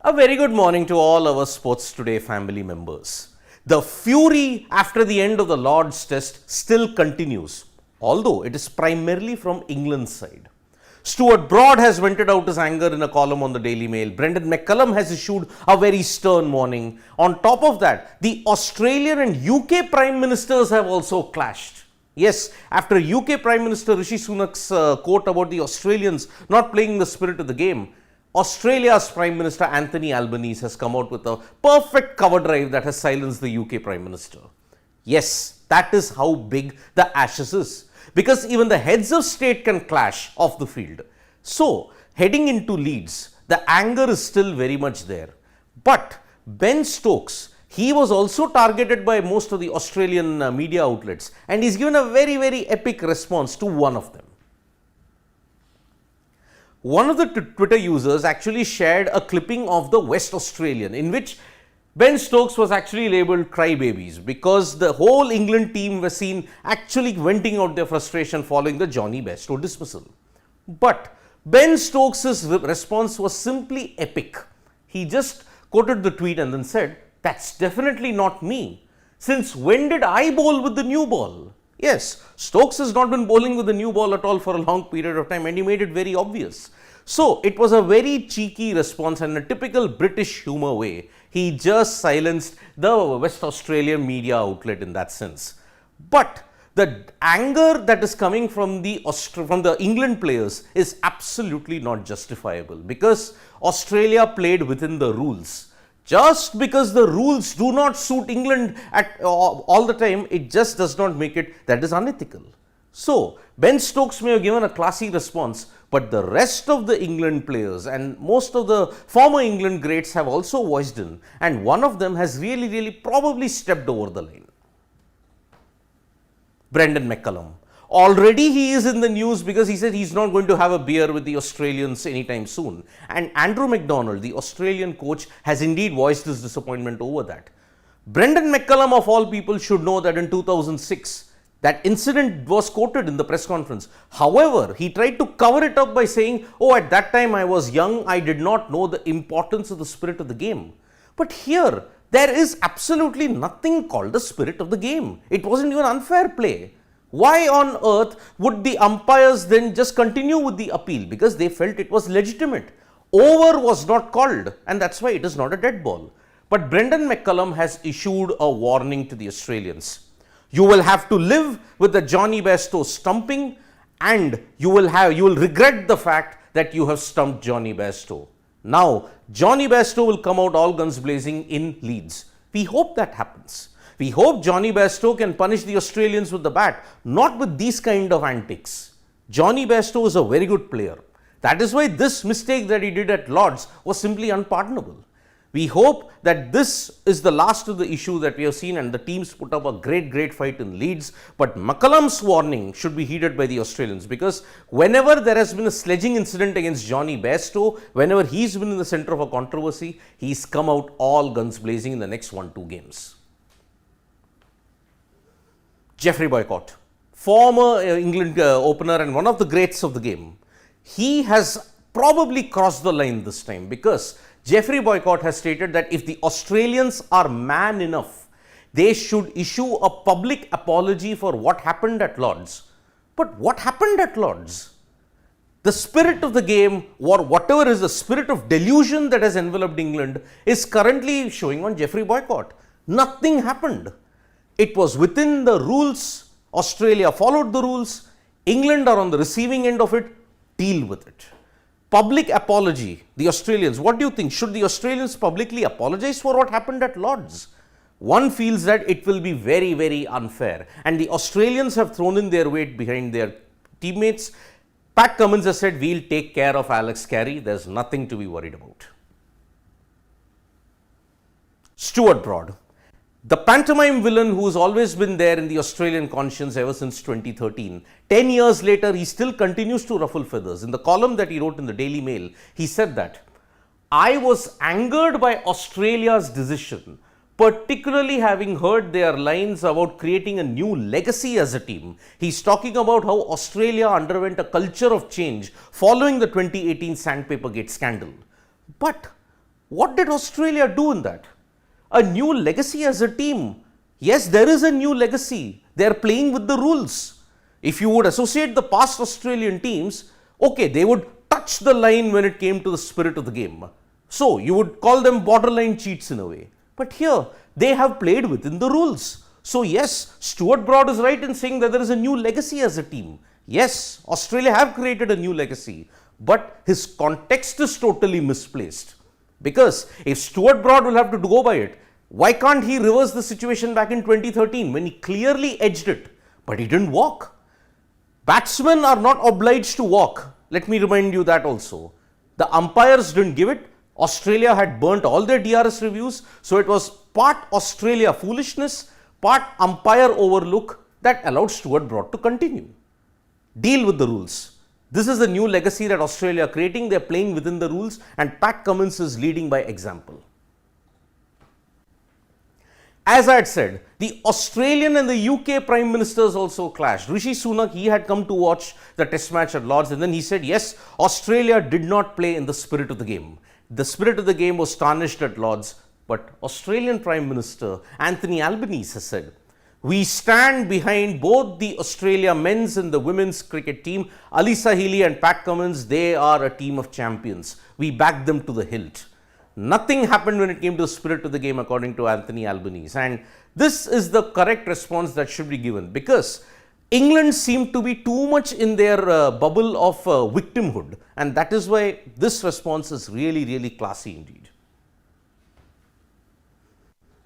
A very good morning to all our Sports Today family members. The fury after the end of the Lord's Test still continues, although it is primarily from England's side. Stuart has vented out his anger in a column on the Daily Mail. Brendan McCullum has issued a very stern warning. On top of that, the Australian and UK Prime Ministers have also clashed. Yes, after UK Prime Minister Rishi Sunak's quote about the Australians not playing the spirit of the game, Australia's Prime Minister Anthony Albanese has come out with a perfect cover drive that has silenced the UK Prime Minister. Yes, that is how big the Ashes is, because even the heads of state can clash off the field. So, heading into Leeds, the anger is still very much there. But Ben Stokes, he was also targeted by most of the Australian media outlets, and he's given a very epic response to one of them. One of the Twitter users actually shared a clipping of the West Australian in which Ben Stokes was actually labelled crybabies because the whole England team was seen actually venting out their frustration following the Johnny Bairstow dismissal. But Ben Stokes' response was simply epic. He just quoted the tweet and then said, "That's definitely not me. Since when did I bowl with the new ball?" Yes, Stokes has not been bowling with the new ball at all for a long period of time, and he made it very obvious. So, it was a very cheeky response, and in a typical British humour way, he just silenced the West Australian media outlet in that sense. But the anger that is coming from the England players is absolutely not justifiable, because Australia played within the rules. Just because the rules do not suit England at all the time, it just does not make it that is unethical. So, Ben Stokes may have given a classy response, but the rest of the England players and most of the former England greats have also voiced in, and one of them has really probably stepped over the line. Brendan McCullum. Already he is in the news because he said he's not going to have a beer with the Australians anytime soon. And Andrew McDonald, the Australian coach, has indeed voiced his disappointment over that. Brendan McCullum, of all people, should know that in 2006, that incident was quoted in the press conference. However, he tried to cover it up by saying, "Oh, at that time I was young, I did not know the importance of the spirit of the game." But here, there is absolutely nothing called the spirit of the game. It wasn't even unfair play. Why on earth would the umpires then just continue with the appeal? Because they felt it was legitimate. Over was not called, and that's why it is not a dead ball. But Brendan McCullum has issued a warning to the Australians. You will have to live with the Johnny Bairstow stumping, and you will regret the fact that you have stumped Johnny Bairstow. Now, Johnny Bairstow will come out all guns blazing in Leeds. We hope that happens. We hope Johnny Bairstow can punish the Australians with the bat, not with these kind of antics. Johnny Bairstow is a very good player. That is why this mistake that he did at Lord's was simply unpardonable. We hope that this is the last of the issue that we have seen, and the teams put up a great fight in Leeds. But McCullum's warning should be heeded by the Australians, because whenever there has been a sledging incident against Johnny Bairstow, whenever he's been in the centre of a controversy, he's come out all guns blazing in the next 1-2 games. Geoffrey Boycott, former England opener and one of the greats of the game, he has probably crossed the line this time, because Geoffrey Boycott has stated that if the Australians are man enough, they should issue a public apology for what happened at Lord's. But what happened at Lord's? The spirit of the game, or whatever is the spirit of delusion that has enveloped England, is currently showing on Geoffrey Boycott. Nothing happened. It was within the rules. Australia followed the rules. England are on the receiving end of it. Deal with it. Public apology. The Australians, what do you think? Should the Australians publicly apologize for what happened at Lord's? One feels that it will be very unfair. And the Australians have thrown in their weight behind their teammates. Pat Cummins has said, "We'll take care of Alex Carey. There's nothing to be worried about." Stuart Broad. The pantomime villain who has always been there in the Australian conscience ever since 2013. 10 years later, he still continues to ruffle feathers. In the column that he wrote in the Daily Mail, he said that, "I was angered by Australia's decision, particularly having heard their lines about creating a new legacy as a team." He's talking about how Australia underwent a culture of change following the 2018 Sandpaper Gate scandal. But What did Australia do in that? A new legacy as a team. Yes, there is a new legacy. They are playing with the rules. If you would associate the past Australian teams, okay, they would touch the line when it came to the spirit of the game. So, you would call them borderline cheats in a way. But here, they have played within the rules. So, yes, Stuart Broad is right in saying that there is a new legacy as a team. Yes, Australia have created a new legacy, but his context is totally misplaced. Because if Stuart Broad will have to go by it, why can't he reverse the situation back in 2013 when he clearly edged it, but he didn't walk? Batsmen are not obliged to walk. Let me remind you that also. The umpires didn't give it. Australia had burnt all their DRS reviews. So it was part Australia foolishness, part umpire overlook that allowed Stuart Broad to continue. Deal with the rules. This is the new legacy that Australia are creating. They are playing within the rules and Pat Cummins is leading by example. As I had said, the Australian and the UK Prime Ministers also clashed. Rishi Sunak, he had come to watch the test match at Lord's and then he said, yes, Australia did not play in the spirit of the game. The spirit of the game was tarnished at Lord's, but Australian Prime Minister Anthony Albanese has said, we stand behind both the Australia men's and the women's cricket team. Alyssa Healy and Pat Cummins, they are a team of champions. We back them to the hilt. Nothing happened when it came to the spirit of the game according to Anthony Albanese, and this is the correct response that should be given because England seemed to be too much in their bubble of victimhood, and that is why this response is really classy indeed.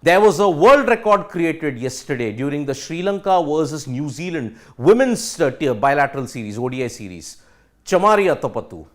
There was a world record created yesterday during the Sri Lanka versus New Zealand women's bilateral series, ODI series. Chamari Atapattu.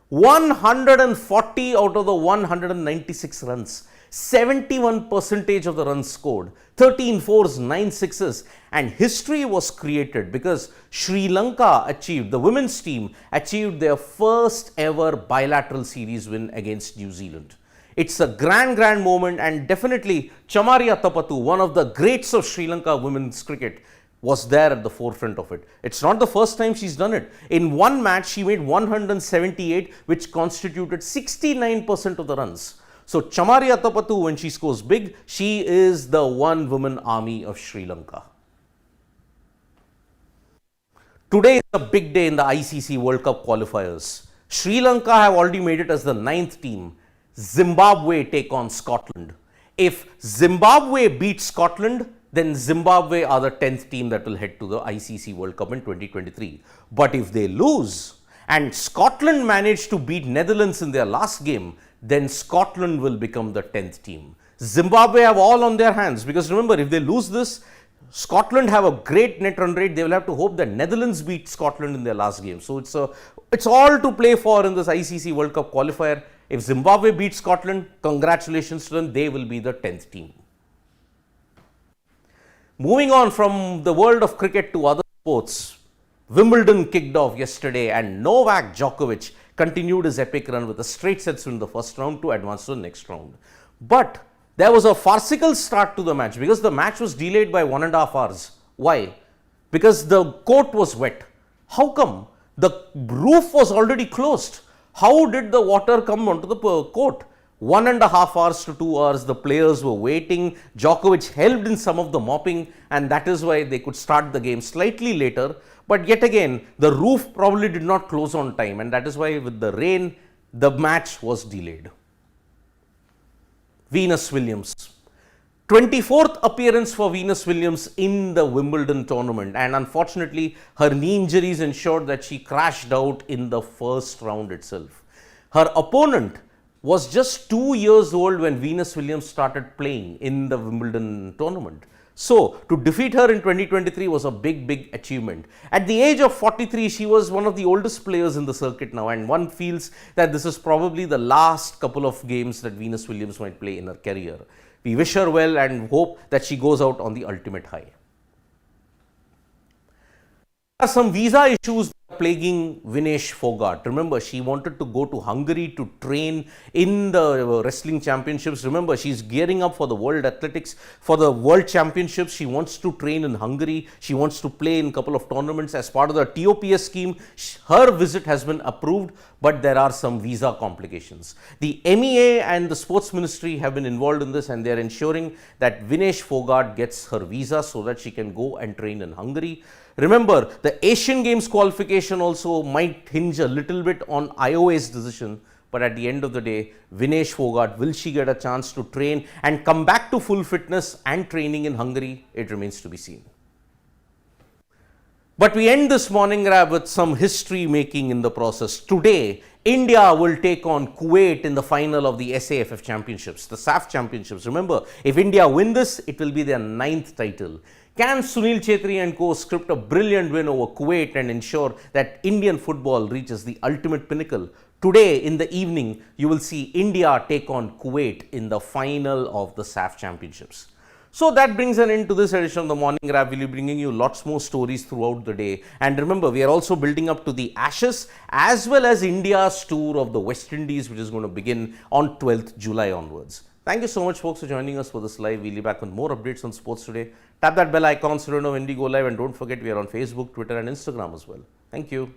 140 out of the 196 runs, 71% of the runs scored, 13 fours, 9 sixes, and history was created because Sri Lanka achieved, the women's team achieved their first ever bilateral series win against New Zealand. It's a grand moment, and definitely Chamari Atapattu, one of the greats of Sri Lanka women's cricket, was there at the forefront of it. It's not the first time she's done it. In one match, she made 178, which constituted 69% of the runs. So Chamari Atapattu, when she scores big, she is the one-woman army of Sri Lanka. Today is a big day in the ICC World Cup qualifiers. Sri Lanka have already made it as the 9th team. Zimbabwe take on Scotland. If Zimbabwe beats Scotland, then Zimbabwe are the 10th team that will head to the ICC World Cup in 2023. But if they lose and Scotland manage to beat Netherlands in their last game, then Scotland will become the 10th team. Zimbabwe have all on their hands because remember, if they lose this, Scotland have a great net run rate. They will have to hope that Netherlands beat Scotland in their last game. So it's all to play for in this ICC World Cup qualifier. If Zimbabwe beats Scotland, congratulations to them. They will be the 10th team. Moving on from the world of cricket to other sports, Wimbledon kicked off yesterday and Novak Djokovic continued his epic run with a straight sets win in the first round to advance to the next round. But there was a farcical start to the match because the match was delayed by 1.5 hours. Why? Because the court was wet. How come? The roof was already closed. How did the water come onto the court? 1.5 hours to 2 hours, the players were waiting. Djokovic helped in some of the mopping, and that is why they could start the game slightly later. But yet again, the roof probably did not close on time, and that is why with the rain, the match was delayed. Venus Williams. 24th appearance for Venus Williams in the Wimbledon tournament, and unfortunately, her knee injuries ensured that she crashed out in the first round itself. Her opponent was just 2 years old when Venus Williams started playing in the Wimbledon tournament. So, to defeat her in 2023 was a big achievement. At the age of 43, she was one of the oldest players in the circuit now, and one feels that this is probably the last couple of games that Venus Williams might play in her career. We wish her well and hope that she goes out on the ultimate high. are some visa issues plaguing Vinesh Phogat. Remember, she wanted to go to Hungary to train in the wrestling championships. Remember, she's gearing up for the World Athletics, for the World Championships. She wants to train in Hungary. She wants to play in a couple of tournaments as part of the TOPS scheme. Her visit has been approved, but there are some visa complications. The MEA and the Sports Ministry have been involved in this, and they are ensuring that Vinesh Phogat gets her visa so that she can go and train in Hungary. Remember, the Asian Games qualification also might hinge a little bit on AUS decision, but at the end of the day, Vinesh Phogat, will she get a chance to train and come back to full fitness and training in Hungary? It remains to be seen. But we end this morning grab with some history making in the process. Today, India will take on Kuwait in the final of the SAFF Championships, the SAF Championships. Remember, if India win this, it will be their 9th title. Can Sunil Chhetri and co script a brilliant win over Kuwait and ensure that Indian football reaches the ultimate pinnacle? Today in the evening, you will see India take on Kuwait in the final of the SAF Championships. So that brings an end to this edition of the Morning Wrap. We'll be bringing you lots more stories throughout the day. And remember, we are also building up to the Ashes as well as India's tour of the West Indies, which is going to begin on 12th July onwards. Thank you so much, folks, for joining us for this live. We'll be back with more updates on sports today. Tap that bell icon so you know when we go live, and don't forget we are on Facebook, Twitter and Instagram as well. Thank you.